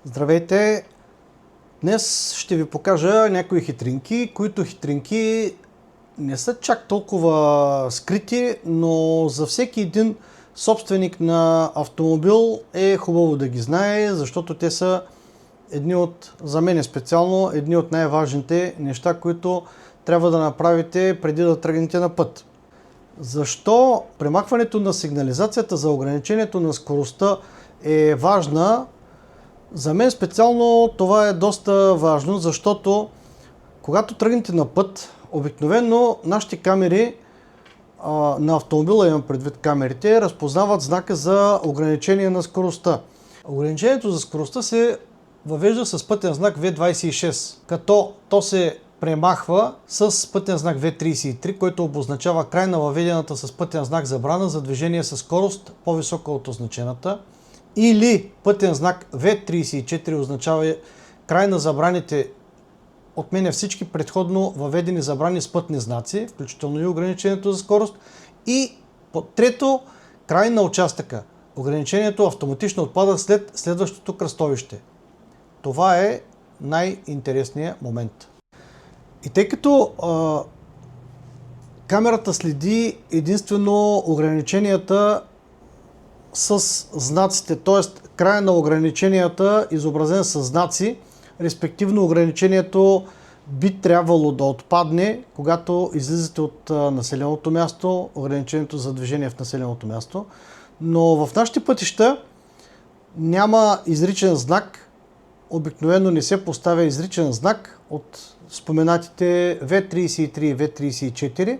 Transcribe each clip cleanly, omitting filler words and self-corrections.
Здравейте! Днес ще ви покажа някои хитринки, които хитринки не са чак толкова скрити, но за всеки един собственик на автомобил е хубаво да ги знае, защото те са за мен специално, едни от най-важните неща, които трябва да направите преди да тръгнете на път. Защо премахването на сигнализацията за ограничението на скоростта е важна? За мен специално това е доста важно, защото когато тръгнете на път, обикновено нашите камери на автомобила, имам предвид камерите, разпознават знака за ограничение на скоростта. Ограничението за скоростта се въвежда с пътен знак V26, като то се премахва с пътен знак V33, който обозначава край на въведената с пътен знак забрана за движение със скорост по-висока от означената, или пътен знак V34 означава край на забраните, отменя всички предходно въведени забрани с пътни знаци, включително и ограничението за скорост. И трето, край на участъка. Ограничението автоматично отпада след следващото кръстовище. Това е най-интересният момент. И тъй като камерата следи единствено ограниченията с знаците, т.е. края на ограниченията изобразен с знаци, респективно ограничението би трябвало да отпадне, когато излизате от населеното място, ограничението за движение в населеното място. Но в нашите пътища няма изричен знак, обикновено не се поставя изричен знак от споменатите V33 и V34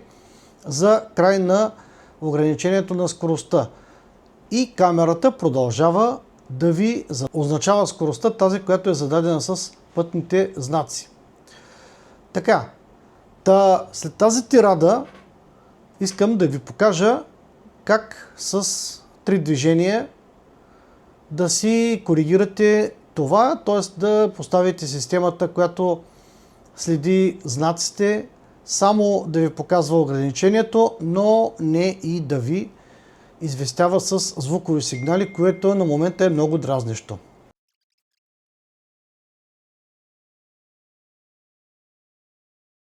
за край на ограничението на скоростта. И камерата продължава да ви означава скоростта, тази, която е зададена с пътните знаци. Така, след тази тирада искам да ви покажа как с 3 движения да си коригирате това, т.е. да поставите системата, която следи знаците, само да ви показва ограничението, но не и да ви известява с звукови сигнали, което на момента е много дразнещо.